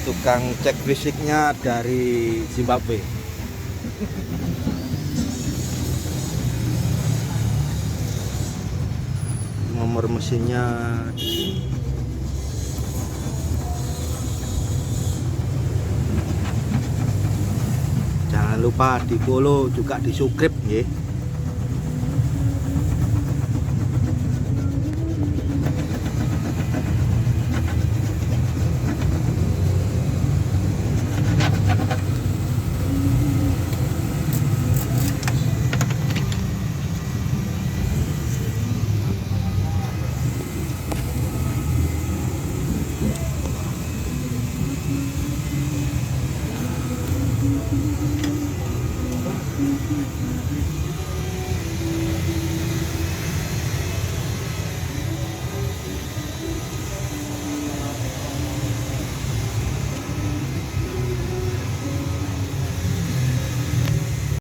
Tukang cek fisiknya dari Zimbabwe. Nomor mesinnya jangan lupa di follow juga di subscribe ya.